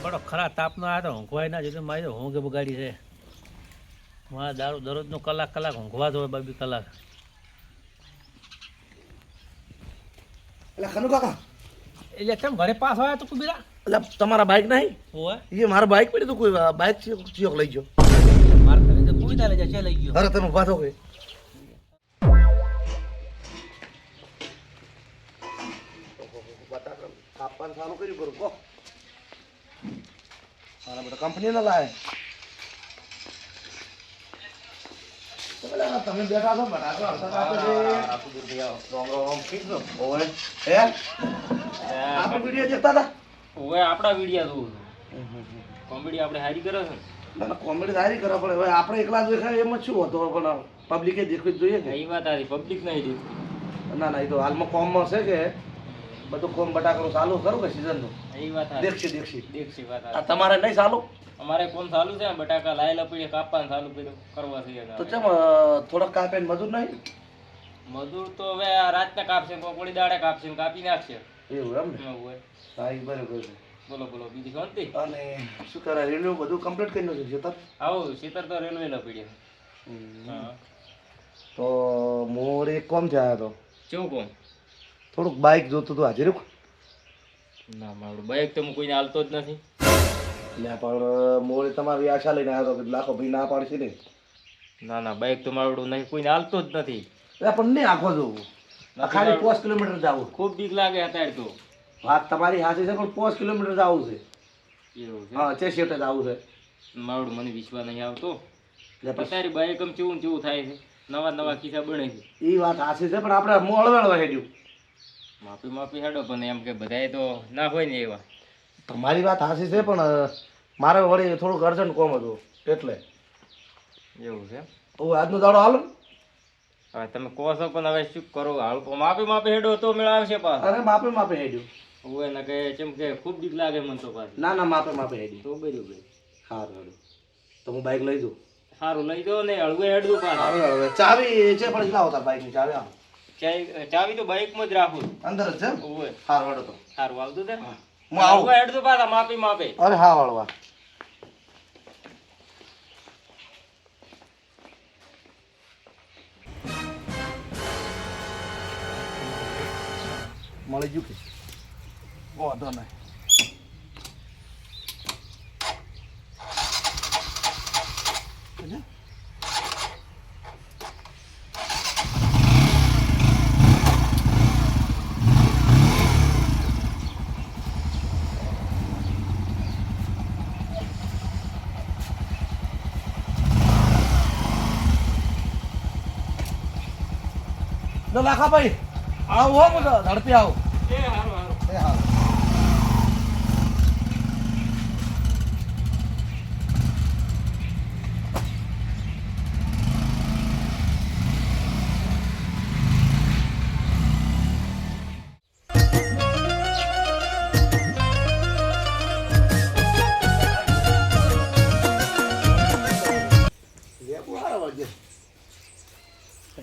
બડો ખરા તાપનો આવ્યો તો ઊંઘવાય ના જોયું મારી ઊંઘે બગાડી છે મારા દારૂ દરરોજનો કલાક ઊંઘવા જ હોય 2 કલાક. એટલે ખનુ કાકા એટલે કેમ ઘરે પાસ આવ્યા તો કુબીરા? એટલે તમારા બાઇક નહીં હોય એ મારું બાઇક પડ્યું તો કોઈ બાઇક ચિયોક લઈ ગયો. મારા ઘરે તો કોઈ ના લઈ જાય છે લઈ ગયો. અરે તમે ઉભા થો કે કાપવાનું ચાલુ કર્યું કરું કહો મારા બધા કંપની ના લાવે તમે બેઠા છો બટાકો આપણે વિડીયો દેખતા હતા. ઓય આપડા વિડિયા જોઉં કોમેડી આપણે હારી કરે છે ના કોમેડી સારી કરવા પડે હવે આપણે એકલા દેખાય એમ જ શું હતો પણ પબ્લિકે દેખવી જ જોઈએ કે એ વાત આરી પબ્લિક નહીં દેખતી. ના ના એ તો હાલમાં કોમમાં છે કે બધું કોમ બટાકાનું ચાલુ કરું કે સિઝનનું એ વાત દેખશી દેખશી દેખશી વાત આ તમારે નહીં ચાલુ અમારે કોમ ચાલુ છે બટાકા લાયેલા પડીએ કાપવાનું ચાલુ કર્યું કરવા છે તો ચમ થોડાક કાપે ને મજૂર નહીં મજૂર તો હવે આ રાતના કાપશે કોકડી દાડે કાપશે ને કાપી નાખશે એવું એમ ને હોય. હા એ બરાબર છે. બોલો બોલો બીજી શાંતિ? અને શું કરે રેલવે બધું કમ્પ્લીટ કરી નાખ્યું છે તર આવો સીતર તો રેલવે લા પડીએ. હા તો મોર એક કોમ થયા હતો કેવું કોમ? થોડુંક બાઇક જોતું હતું હાજર ના મારું બાઈક તો હું કોઈને હાલતો જ નથી. એટલે પણ મોરે તમારી આશા લઈને આવ્યો હતો કે લાખો ભાઈ ના પાડશે નહીં. ના ના બાઈક તો મારું નહીં કોઈને હાલતો જ નથી. એટલે પણ નહીં આખો જોવું ખાલી 5 કિલોમીટર જવું. ખૂબ બીક લાગે અત્યારે તો. વાત તમારી સાચી છે પણ 5 કિલોમીટર જવું છે. એવું છે? હા 6 શેટે જવું છે. મારું મને વિશ્વાસ નહીં આવતો. એટલે પછી અત્યારે બાઈક આમ કેવું ને કેવું થાય છે નવા ખિસ્સા બને છે. એ વાત સાચી છે પણ આપણે મોળવેળ હેડ્યું. માફી હેડો પણ એમ કે બધાએ તો ના હોય ને એવા. તમારી વાત સાચી છે પણ મારે વળી થોડુંક અર્જન્ટ કોમ હતું એટલે એવું છે? હું આજનો દાડો હાલો ને. હવે તમે કહો છો પણ હવે શું કરો હાલ માફી હેડો તો મેળ આવશે પાછો. અરે માપે હેડ્યું. હવે ને કે જેમ કે ખૂબ બીક લાગે મને તો પાછી. ના ના માપે હેડ્યું. તો બરોબર સારું હેડું તો હું બાઇક લઈ દઉં. સારું લઈ દો ને હળવે હેડવું પાછા. હવે ચાવી છે પણ લાવો તાર બાઇકની ચાવી આવો. ચાવી તો બાઈકમાં જ રાખું અંદર જ છે ઓય સારું હેડો તો સારું આવતું તે હું આવું. હળવે હેડતું પાછા માપે. અરે હા વાળવા મળી ગયું કે વાંધો નહીં. લાખા ભાઈ આવો હો બધા ઝડપી આવો. એ હારું એ હા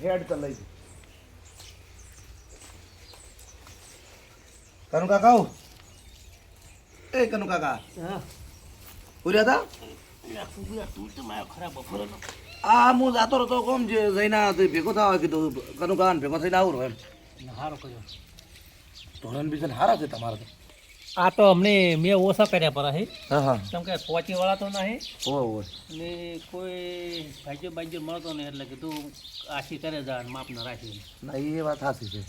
હેડ તો લઈ કનુ કાકા આવો. એ કનુ કાકા હા પૂર્યા હતા ખરાબ બપોર આ હું જાતો હતો કોમ જે જઈને ભેગો થવા કીધું કનુ કાકા ભેગો થઈને આવું એમ. સારો કર્યો. ધોરણ બીજન હારા છે તમારે તો. આ તો અમને મેં ઓછા કર્યા પર હે હા હા કેમ કે પહોંચીવાળા તો નહીં ઓહો ને કોઈ ભાઈજો મળતો નહીં એટલે કીધું આશી કરે જા માપ ન રાખી. ના એ વાત સાચી છે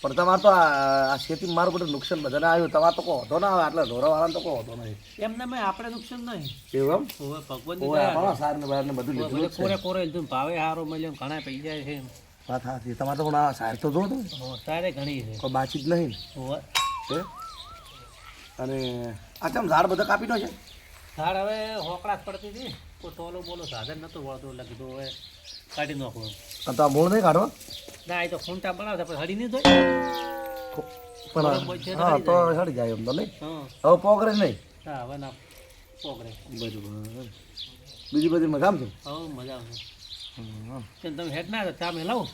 પણ તમારે તો આ ખેતી મારું બધું નુકસાન બધાને આવ્યું તમારે તો કોઈ વધો ના આવે એટલે ઢોરાવાળાને તો કોઈ વધો નહીં. એમને મેં આપણે નુકસાન નહીં એવું એમ હવે ભગવાન સાર ને બહાર ને બધું લીધું જ છે. કોરે ભાવે સારો મળ્યો ને ઘણા પૈસા છે વાત સાચી તમારે તો પણ આ સાર તો જો તમે તારે ઘણી છે કોઈ બાચી જ નહીં હોવે. ને અને આ ચમ ઝાડ બધા કાપી નો છે. ઝાડ હવે હોકળાશ પડતી હતી કોઈ ટોલો બોલો સાધન નતું વળતું એટલે કીધું હવે કાઢી નાખવું. તો આ મૂળ નહીં કાઢવા ના એ તો ખૂંટા બનાવશે પણ હળી નહીં થાય. પણ હા તો સડી જાય એમ તો નહીં. હા હવે પોગરે નહીં. હા હવે ના પોગરે બરાબર બીજી બધી મજા છે. હવે મજા આવશે. કેમ તમે હેડ ના ચા મેં લાવું?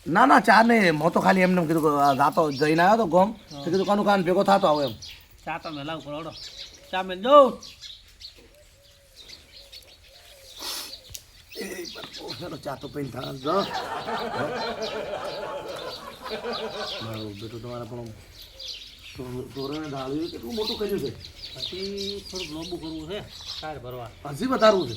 ના ના ચા નહીં હું તો ખાલી એમને કીધું કે જાતો જઈને આવ્યો તો ગોમ તો કીધું કાનું કાન ભેગો થતો આવો એમ. ચા તો મેં લાવું પડો ચા મેલ દઉં. ચાલો ચા તો પીને થા જો મારું બેટું તમારા પણ ધોરણે ઢાળ્યું કેટલું મોટું કર્યું છે. પછી થોડુંક લોબુ કરવું છે કાર ભરવા. હજી વધારવું છે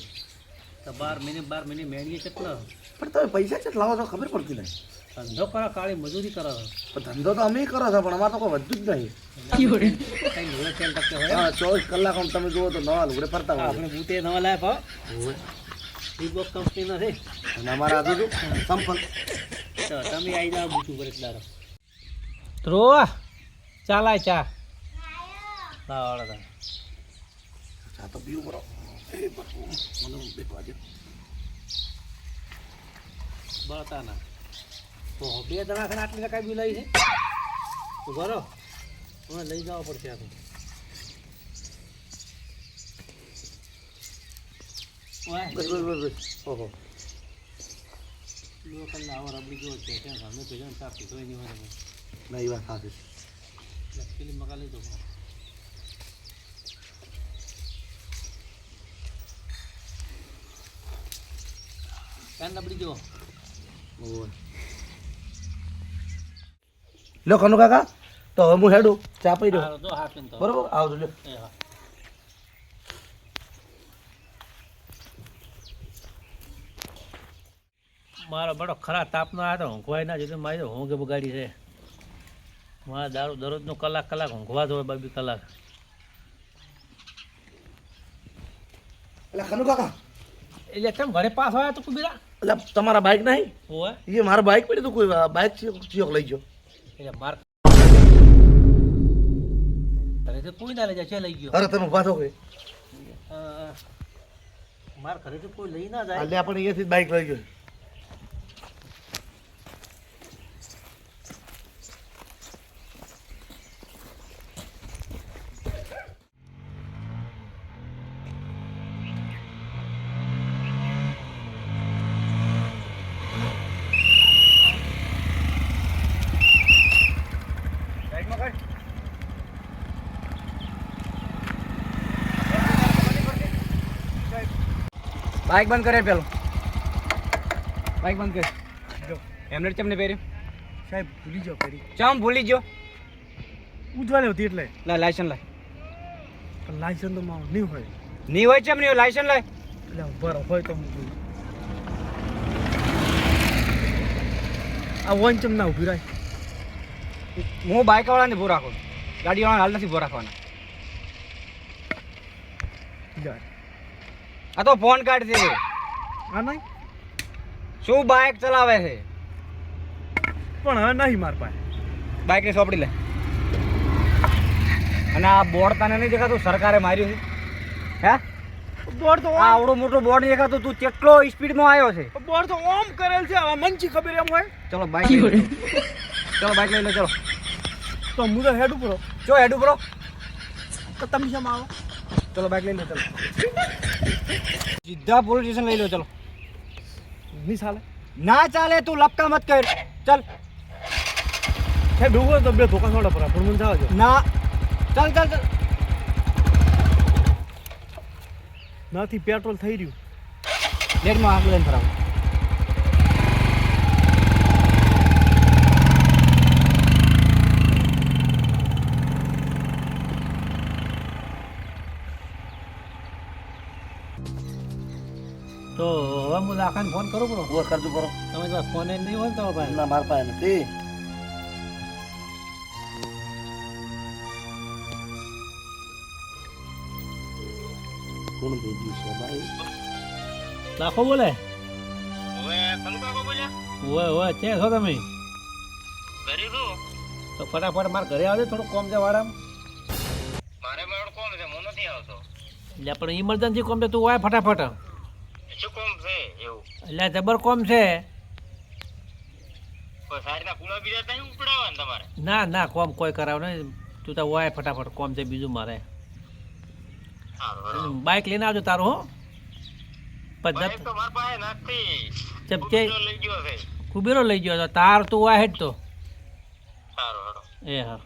તો 12 મહિને મેળીએ કેટલા પણ તમે પૈસા કેટલા લાવો છો ખબર પડતી નહીં. ધંધો કરો, કાળી મજૂરી કરો. પણ ધંધો તો અમે કરો છો પણ અમારે તો કોઈ વધતું જ નહીં. કઈ લુગડે તેલ ટકે હોય. હા 24 કલાક આમ તમે જુઓ તો નવા લુગડે ફરતા હોય આપણે બૂટે નવા લાયા ભાવ રીબોક કંપની નથી. અને અમારા આજુ સંપલ તો તમે આવી જાઓ બૂટ ઉપર એક દાડો. ધ્રુવ ચા લાય ચા. લાવો વાળા ચા તો પીવું પડો. એ બાપુ મને બેઠવા દે. બળતા ના તો 2 જણા ખાને આટલી ટકા બી લઈ છે તો બરો હવે લઈ જવા પડશે આ તો. બસ ઓહો લોકલ આવો રબડી જેવો છે ત્યાં સામે ભેજો ચા પીધો નહીં હોય ના એ વાત સાચી. પેલી મકા લઈ દો. કાન રબડી જેવો. લો કનુ કાકા તો હવે હું હેડું ચા પી દઉં હારો તો હા પીન તો બરોબર આવજો લ્યો. એ હા. મારો બડો ખરા તાપનો આવ્યો તો ઊંઘવાય ના જોયું મારી તો ઊંઘે બગાડી છે. મારા દારૂ દરરોજનો કલાક ઊંઘવા જ હોય 2 કલાક. એટલે કનુ કાકા એટલે કેમ ઘરે પાસ આવ્યા તો કુબીરા એટલે તમારા બાઇક નહીં હોય એ મારું બાઇક પડ્યું તો કોઈ બાઇક ચિયોક લઈ ગયો. એટલે માર ઘરેથી કોઈ ના લઈ જાય છે લઈ ગયો. અરે તમે ઉભા થો કે માર ઘરેથી કોઈ લઈ ના જાય. એટલે આપણે અહીંયાથી બાઇક લઈ ગયો. બાઇક બંધ કરે પેલો બાઇક બંધ કર હેમલેટ ચમને પહેર્યું સાહેબ ભૂલી જાઓ ફરી ચમ ભૂલી ગયો ઉજવાને હતી એટલે લાયસન્સ લાય પણ લાયસન્સ તો મારું નહીં હોય. નહીં હોય ચમ નહીં હોય લાયસન્સ લાય એટલે બરો હોય તો હું આ વન ચમ ના ઉભી રાય. હું બાઇક વાળાને ભૂ રાખું ગાડી વાળાને હાલ નથી ભૂ રાખવાના. જા આ તો ફોન કાર્ડ છે આ નહીં શું બાઇક ચલાવે છે પણ હવે નહીં માર પાસે. બાઇકની સોપડી લે અને આ બોર્ડ તને નહીં દેખાતું સરકારે માર્યું છે હે બોર્ડ તો આ આવડો મોટો બોર્ડ નહીં દેખાતું તું કેટલો સ્પીડમાં આવ્યો છે. બોર્ડ તો ઓમ કરેલ છે હવે મનથી ખબર એમ હોય ચલો બાઇક લઈ લો ચલો બાઇક લઈ લો ચલો તો હું તો હેડ ઉપર જો હેડું બ્રો તો તમે શેમાં આવો. ચલો બાઇક લઈ લો ચલો સીધા પોલીસ સ્ટેશન લઈ લો ચલો. નહીં ચાલે ના ચાલે તું લપકા મત કર ચલ સાહેબ ડૂબો તો 2 ધોકા છોડા પરા પણ મને જવા દો. ના ચાલ ચાલ ચાલ નાથી પેટ્રોલ થઈ રહ્યું. લેટમાં આગ લઈને ફરાવ તો હવે હું લાખાને ફોન કરું બરો. ઓ કરજો કરો તમે જો ફોન એ નહીં હોય ને તમારા પાસે. ના માર પાસે નથી. કોણ ભેજ્યું છે ભાઈ? લાખો બોલે હોય છે છો તમે તો ફટાફટ મારા ઘરે આવજો થોડું કોમ છે વાળા. એટલે પણ ઇમરજન્સી કોમ છે તું હોય ફટાફટ. એટલે જબર કોમ છે. ના ના કોમ કોઈ કરાવ નહીં તું તો હોય ફટાફટ કોમ છે બીજું મારે. બાઇક લઈને આવજો તારું હો. કુબેરો લઈ ગયો તો તાર તું હોય હેડ તો એ હા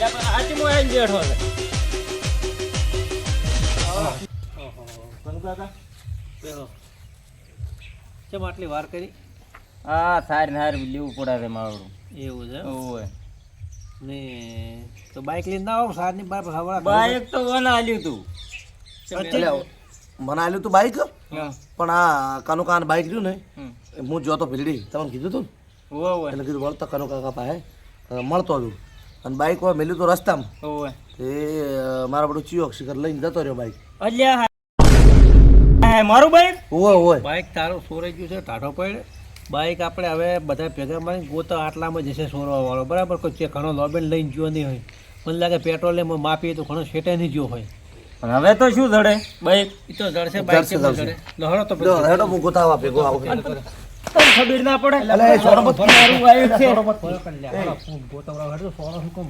આચી મો આવીને બેઠો છે કાકા બેહો. કેમ આટલી વાર કરી? આ સાર નાર લેવું પડે છે મારું એવું છે એમ? ઓય ને તો બાઇક લઈને ના આવો સારની બાર હવાળા બાઈક તો વન આલ્યું તું એટલે મને આલ્યું તું બાઈક પણ આ કાનો કાન બાઈક રહ્યું ને હું જોતો ભીલડી તમને કીધું તું ઓય ઓય એટલે કીધું વળતા કાનો કાકા પાસે મળતો હતું અને બાઈક હોય મેલ્યું તો રસ્તામાં ઓય એ મારા બધું ચિયો શિખર લઈને જતો રહ્યો બાઈક અલ્યા હા મારું બાઈક ઓય ઓય બાઇક તારું સોરાઈ ગયું છે ટાઢો પડે બાઇક આપણે હવે બધા ભેગા મળીને ગોતો આટલામાં જશે સોરવા વાળો બરાબર કોઈ છે ઘણો લોબેન લઈને ગયો નહીં હોય મને લાગે પેટ્રોલ એમાં માપીએ તો ઘણો શેટે નહીં ગયો હોય પણ હવે તો શું ધડે બાઈક એ તો જડશે બાઇક જડશે, કેમ જડશે. જડે લહડો તો લો, હેડો હું ગોતાવા ભેગો આવું તને ખબર ના પડે એટલે એ છોડો મત મારું બાઈક છે હુકમ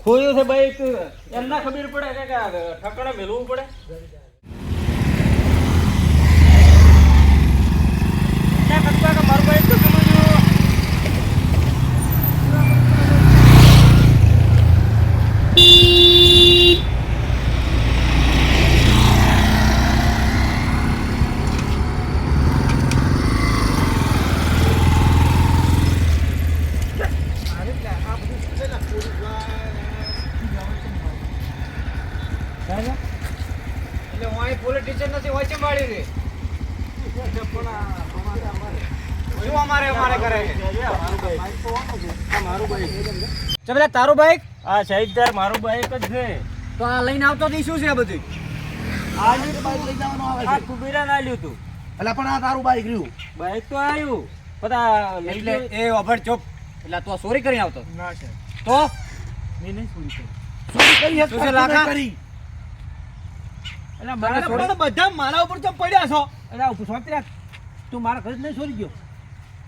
ખોયું છે બાઈક એમ ના ખબર પડે કે ઠકડા મેલવું પડે મારું બાઈક તો સમજો એટલે હું અહીં પોલીસ સ્ટેશન નથી વચ્ચે માળી રે શું અમારે કરે છે પેલા તારું બાઈક આ શહીદાર મારું બાઈક જ છે તો આ લઈને આવતો હતી શું છે આ બધું બાઈક લઈ જવાનું આવે આ છે કુબેરા ના લ્યું તું એટલે પણ આ તારું બાઈક રહ્યું બાઈક તો આવ્યું બધા લઈ એટલે ગયો. એ અભર ચોપ એટલે તું ચોરી કરીને આવતો ના છે તો મેં નહીં સુની છે ચોરી કરી હે, શું છે ચોરી લાખા? કરી એટલે મારા છોડી બધા મારા ઉપર ચમ પડ્યા છો એટલે આ શાંતિ રાખ તું મારા ઘરે જ નહીં છોડી ગયો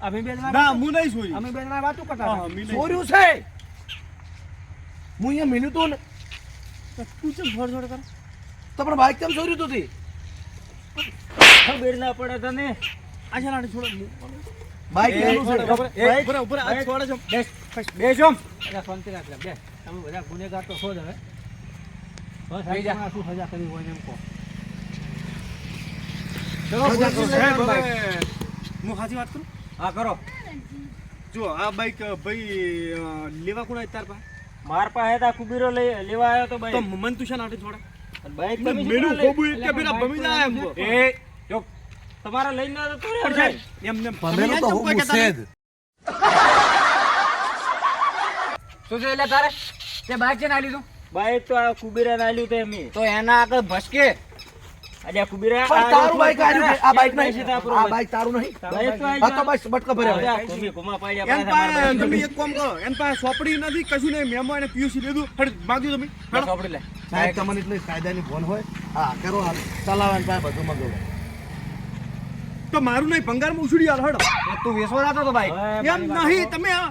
અમે બે જણા ના હું નહીં ચોરી અમે બે જણા વાતો કરતા હતા. ચોર્યું છે હું અહીંયા મિલ્યું તું ને તું ચમ ફોડ કર તો પણ બાઈક કેમ ચોર્યું તું તે ખબર ના પડે તને આશા રાણી છોડો બાઈક લેવાનું છે બેસો એટલે શાંતિ રાખ લે બે તમે બધા ગુનેગાર તો છો જ હવે બસ થઈ જા. આ શું સજા કરી હોય એમ કહો હું સાચી વાત કરું હા કરો જો આ બાઈક ભાઈ લેવા કોણ તાર પાસે માર પાસે તા કુબેરો લેવા આવ્યો તો તો બાઈક મન તું છે નાટે થોડા બાઈક મેલું તમે શું લઈ- ખોબું એક કે ફેરા ભમી જાય એમ એ ચૂપ તમારે લઈને આવ્યો તો રે પણ ભાઈ. એમ નેમ પમેલું તો હું મુસેદ શું છે એટલે તારે તે બાઈક છે ના લીધું બાઈક તો આ કુબેરા ના લ્યું તો એમ તો એના આગળ ભસકે અલ્યા કુબેરા પણ તારું બાઈક આવ્યું છે. આ બાઈક છે નહીં તારું આ બાઈક તારું નહીં બાઈક તો આ તો બસ બટકા ભર્યા હોય. ઘૂમી ઘુમા પાડ્યા એમ પાછા મારા પાસે બાઈક તમે એક કામ કરો એમ પાસે સોપડી નથી કશું નહીં મેમો એને પીયુસી લીધું હડ માંગ્યું તમે બસ આપડી લે સાહેબ તમને એટલે કાયદાની ફોન હોય હા કરો હાલ ચલાવવાનું પાસે બધું મંગાવો તો મારું નહીં ભંગારમાં ઉછળી હાલ હડ તું વેસવા જતો તો બાઈક હવે એમ મારી વાત નહીં તમે આ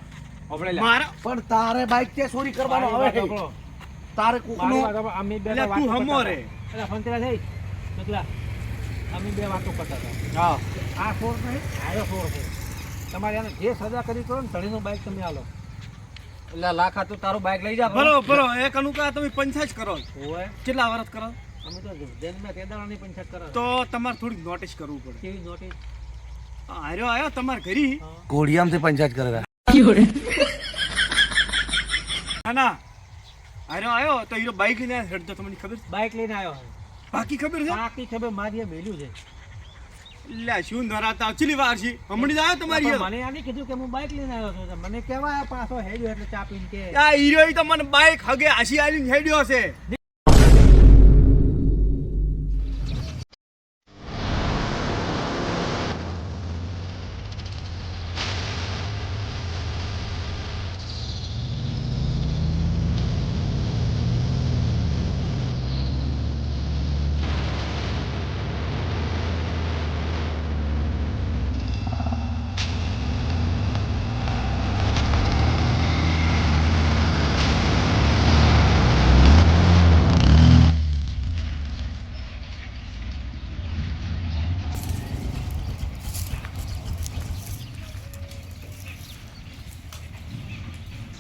આપડે લે મારા પણ તારે બાઈક તે ચોરી કરવાનો મારી આવે વાત સાંભળો. તારે મારી કોકનું વાત સાંભળો. અમે બે એટલે વાતો તું કરતા હમો હતા. રે એટલે ફંતરા થઈ નકલા અમે બે વાતો કરતા હતા હા આ સોર નહીં આયો સોર છે તમારે આને જે સજા કરી કરો ને ધણીનું બાઈક તમે આલો એટલે લાખા તું તારું બાઈક લઈ જા બરો એક અનુકા તમે પંચાયત કરો હોય કેટલા વર્ષ કરો અમે તો જન્મ્યા તેદાણાની પંચાયત કરો તો તમારે થોડીક નોટિસ કરવું પડે કેવી નોટિસ આર્યો આવ્યો તમારે ઘરી ઘોડિયામથી પંચાયત કરેલા ના ના આર્યો આવ્યો તો હીરો બાઈક લઈને આવ્યો હેડ તો તમને ખબર છે બાઈક લઈને આવ્યો બાકી ખબર છે બાકી ખબર મારી એ મેલ્યું છે લે શું ધરાતા ચીલી વાર છે હમણાં જ આવ્યો તમારી પણ મને આને કીધું કે હું બાઈક લઈને આવ્યો છું તો મને કહેવાય પાછો હેડ્યો એટલે ચા પીને કે આ હીરો તો મને બાઈક હગે આશી આવીને હેડ્યો છે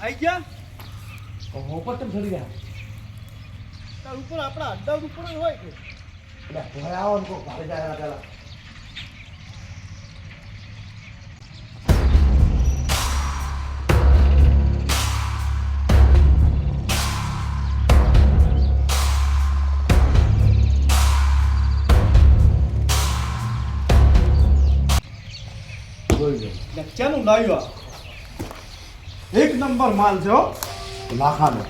આઈ ગયા ઉપર કેમ ચડી ગયા તાર ઉપર આપણા અડ્ડા ઉપર જ હોય કે એટલે ઘરે આવો ને કોઈ ભારે જાય પેલા ચાનું લાવ્યો એક નંબર માલ છે હો લાખાનો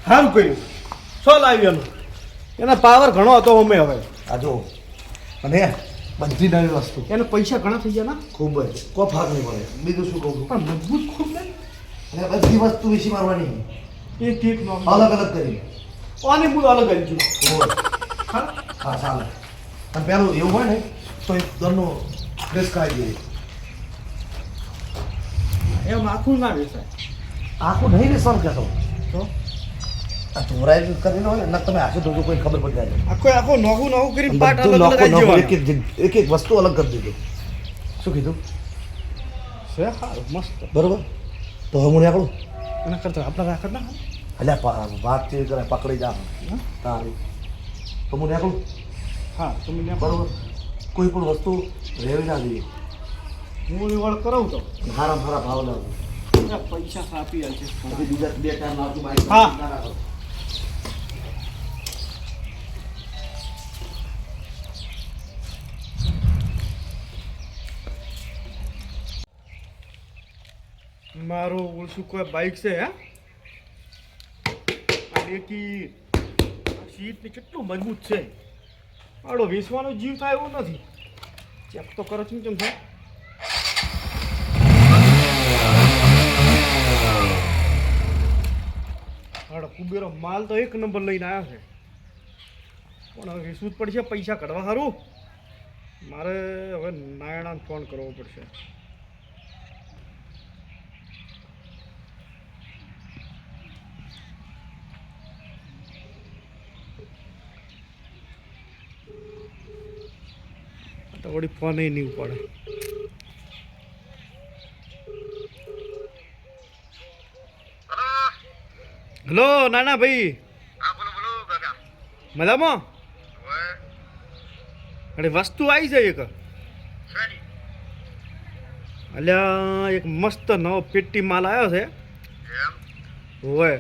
સારું કર્યું શું લાવ્યો એનો એના પાવર ઘણો હતો અમે હવે આ જો અને બધી નવી વસ્તુ એને પૈસા ઘણા થઈ ગયા ના ખૂબ જ કોઈ ફાક નહીં પડે બીજું શું કહું છું પણ મજબૂત ખૂબ ને અને બધી વસ્તુ વિશે મારવાની એક એક નો અલગ અલગ કરી આને હું અલગ આવી છું હા હા ચાલે અને પેલું એવું હોય ને તો એક દરનો ડ્રેસ કરાવી દઈએ એમ આખું ના વેચાય આખું નહીં વેસવાનું કહેતો તો આ ચોરાઈ કરીને હોય ને તમે હાથે ધોજો કોઈ ખબર પડી જાય આખો આખો નોખું નોખું કરીને પાટ બધું અલગ અલગ નોખું આવી નોખું એક એક વસ્તુ અલગ કરી દીધું શું કીધું છે સારું મસ્ત બરોબર તો હવે હું નીકળું એના કરતા આપણે રાખત ના એટલે વાત ચેવી કરે પકડી જા તારી તો હું નીકળું હા તમે બરોબર કોઈ પણ વસ્તુ રહેવી ના જોઈએ હું નિવડ કરાવું તો હારા હારા ભાવ લાવું પૈસા આપી આલ છે પછી બીજા બે ટાઈમ લાવતું બાઈક હા. ના રાખો. મારું ઓળશું કોઈ બાઈક છે હે આ ડેકી આ સીટ ને કેટલું મજબૂત છે આડો વેચવાનો જીવ થાય એવો નથી ચેક તો કરો છો ને કેમ થાય આડો કુબેરો માલ તો એક નંબર લઈને આવ્યો છે પણ હવે વેચવું જ પડશે પૈસા કાઢવા સારું મારે હવે નાયણાને ફોન કરવો પડશે તો વળી ફોન નહીં પડે હેલો નાના ભાઈ મજામાં અરે વસ્તુ આવી છે એક અલ્યા એક મસ્ત નવો પેટી માલ આવ્યો છે હોય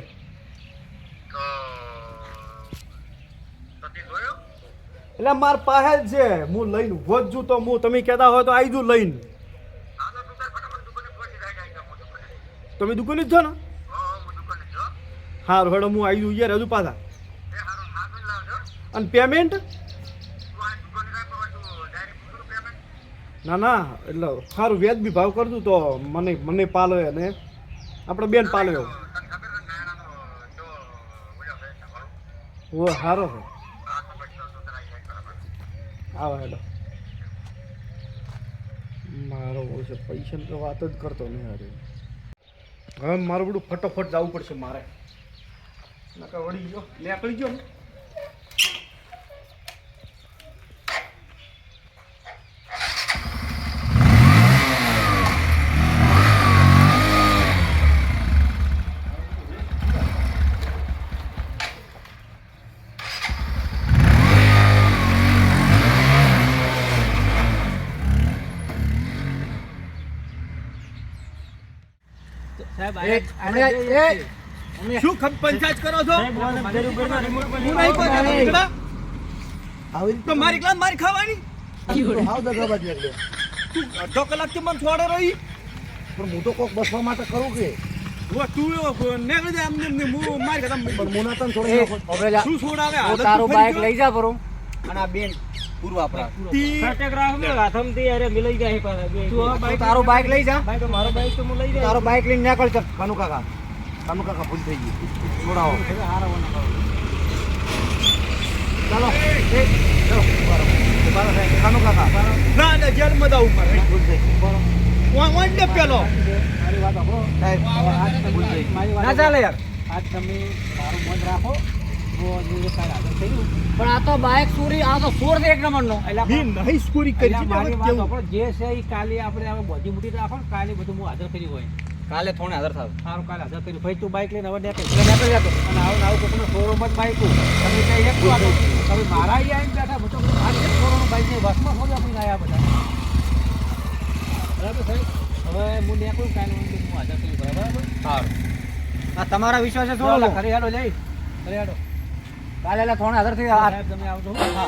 એટલે માર પાસે જ છે હું લઈને ઉભો જ છું તો હું તમે કહેતા હોય તો આવી જઉં લઈને તમે દુકાને જ છો ને સારું હેડો હું આવી જઉં યાર હજુ પાછા અને પેમેન્ટ ના ના એટલે સારું વ્યાજબી ભાવ કરતું તો મને પાલો અને આપણે બેન પાલો એવો સારો છે આવો હેડો મારો છે પૈસાની તો વાત જ કરતો નહીં હારે હવે મારું બધું ફટોફટ જવું પડશે મારે નકર વળી ગયો નીકળી ગયો ને શું ખપ પંચાયત કરો છો હું નહીં કોઈ આવી તો મારી ક્લાસ મારી ખાવાની રીતે હાવ દગાબાજ નીકળે તું અડધો કલાકથી મને છોડે રહી પણ હું તો કોક બસવા માટે કરું કે તું નીકળી જાય એમને હું મારી ખાતા પણ મુના તને થોડો શું છોડાવે હું તારું બાઈક લઈ જા પરો અને આ બેન પૂરું આપણા તારું બાઈક લઈ જા તારો બાઈક લઈને નીકળ ચાલ કાનુ કાકા ભૂલ થઈ ગઈ છોડાવો ચાલો કાનુ કાકા ના ના જેલ માં જાવું મારે ભૂલ થઈ ગઈ વાંડે પેલો મારી વાત સાંભળો સાહેબ ભૂલ થઈ ગઈ ના ચાલે યાર આજ તમે મારું મન રાખો પણ આ તો બાઈક ચોરી આ તો ચોર છે એક નંબરનો મેં નહીં સ્કોરી કરી છે મારી વાત સાંભળો. જે છે એ કાલે આપણે હવે બધી મૂકી રાખો ને કાલે બધું હું હાજર કરી હોય કાલે થોડે હાજર થાવ સારું કાલે હાજર કર્યું ભાઈ તું બાઇક લઈને હવે નીકળ એટલે નીકળી જતો અને આવું ને આવું કોકનો શોરૂમ જ બાઇક તમે ક્યાંય એક વાતો તમે મારા અહીંયા આવીને બેઠા હું તો આ જ શોરૂમ બાઇકની બસમાં થોડી આપીને આવ્યા બધા બરાબર સાહેબ હવે હું નીકળું કાલે હું હાજર કર્યું બરાબર સારું આ તમારા વિશ્વાસે થોડો ચાલો ખરી હાડો જઈ ખરી હાડો કાલે એટલે થોડે હાજર થઈ સાહેબ તમે આવજો હા